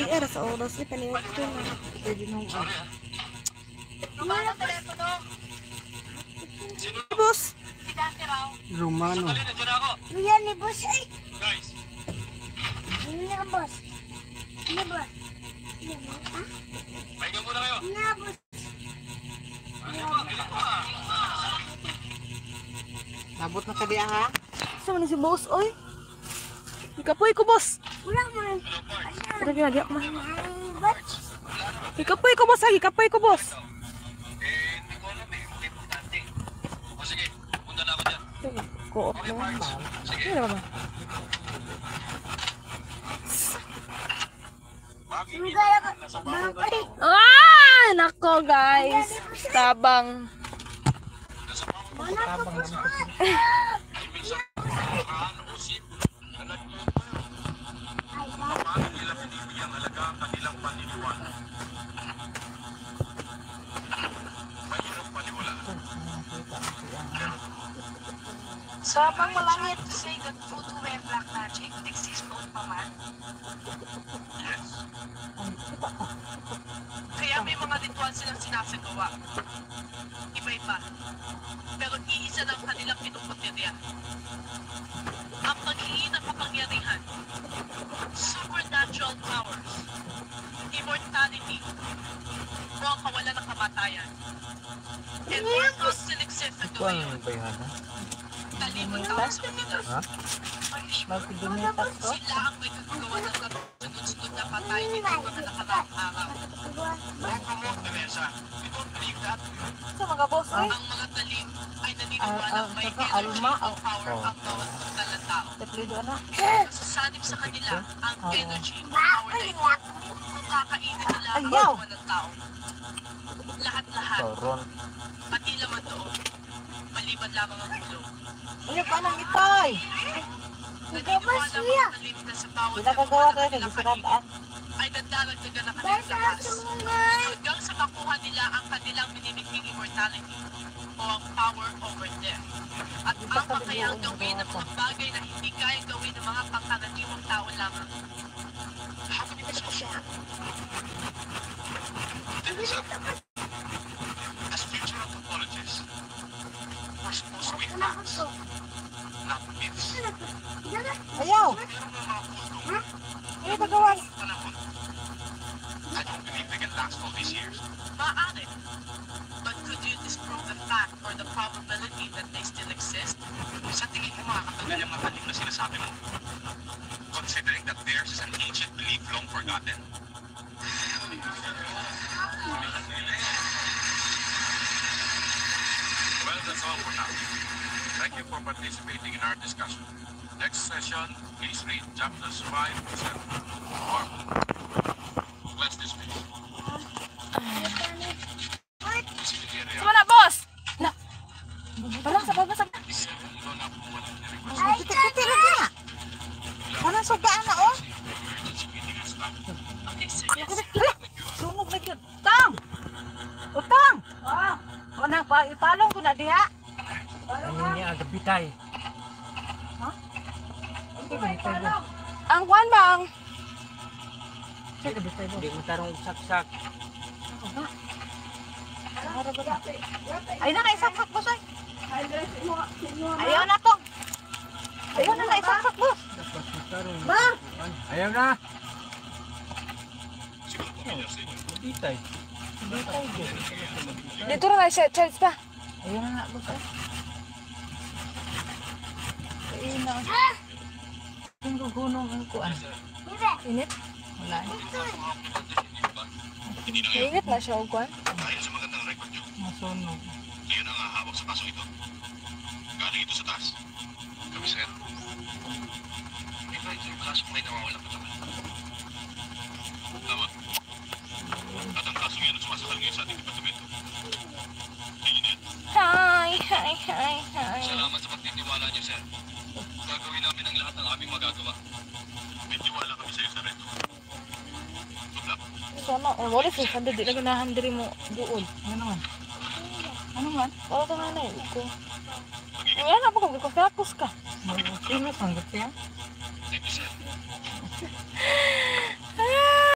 PR sa oras ni paniwag ko na. Pwede nung Boss. Romano. Yan ni boss ay. Ini na boss. Ini boss. Pahinga muna kayo. Na boss. Nabot na ka diya ha? Saan man si boss, oy? Ikapoy ko, boss. Wala mo rin. Tara, ginagyak mo. Batch. Ikapoy ko, boss, ha? Ikapoy ko, boss. Hindi ko alam eh. Hindi importante. O sige, punta na ako dyan. Co-op naman. Sige. Ano naman? Sugay ako. Bangkay. Ah! Nako, guys. Tabang. Wala ko boss. Paano nila binibigyang halaga ang kanilang paniniwala? Mahirap paniwalaan. Sabang malangit to say that voodoo and black magic exist noon pa man. Yes. Kaya may mga ritual silang sinasagawa. Iba-iba. Pero iisa lang kanilang pinupuntirya. Ang paghihingi ng kapangyarihan, supernatural powers, immortality, o ang kawalan ng kamatayan. And oracles still exist sa gawain. Talimod tao sa kanila. Magpidunita ko. Sila ang may kagagawa ng sunod-sunod na patay nito mga nakaraang araw. Don't promote, Teresa. We don't believe that. Sa mga boss, oy. Ang mga talim ay naniniwalang may energy o power ang bawat puntal ng tao. Teplido na. Sasanib sa kanila ang energy o power na ito kung kakainin nila ang Ayaw. kawan ng tao. Lahat-lahat, Soron. pati laman doon, maliban lamang ang ulo. Ano pa nang itoy? Naniniwala mga talim na sa bawat Ginagagawa tayo kanilang ng siradaan. ay nagdaragdagan ng kanilang lakas. Hanggang sa makuha nila ang kanilang binibiging immortality o ang power over death. At ang makayang gawin ng mga bagay na hindi kayang gawin ng mga pangkaraniwang tao lamang. How can you be so sure? Teresa, as future anthropologists, we're supposed to wait facts, not myths. Ayaw. Meron ng mga kulto, Ano ba gawan? panahon. I don't believe they can last all these years. Maaari. But could you disprove the fact or the probability that they still exist? Sa tingin mo makakatagal yung mga talim na sinasabi mo? Considering that theirs is an ancient belief long forgotten? Well, that's all for now. Thank you for participating in our discussion. Next session, please read chapters 5 to 7. Let's dismiss. Sama na, boss. Na. Parang sa baba sa... Piti-piti na ka. Parang sugaan na oh. Sunog na yun. Tang! Utang! O nang ipalong ko na diha. Ano niya agabitay? Ha? Ang kwan bang? Hindi mo tarong saksak. Ay na, naisaksak, boss, ay. Ayaw na to. Ayaw na, naisaksak, boss. Ba? Ayaw na! Bitay. Bitay din. Dito na, charge pa. Ayaw na nga boss. Ayun na. Yung gugunong ang kuan. Init? Wala. Init na siya, o kwan. Dahil sa magandang record nyo, Masunog. kayo na nga hawak sa kasong ito. Galing ito sa taas. Kami, sir. May flight yung kasong may nawawala pa naman. Tama. At ang kasong yan ang sumasakal ngayon sa ating departamento. Tingin yan. Hi. Salamat sa pagtitiwala niyo, sir. Gagawin namin ang lahat ng aming magagawa. May tiwala kami sa iyo, sir. Good luck. Sana, wala siya, sabi, di na ganahan diri mo doon. Ano man? Ano man? Wala ka nga na, iko. Wala na po kung kapos ka. Sino sanggap yan? Thank you, sir.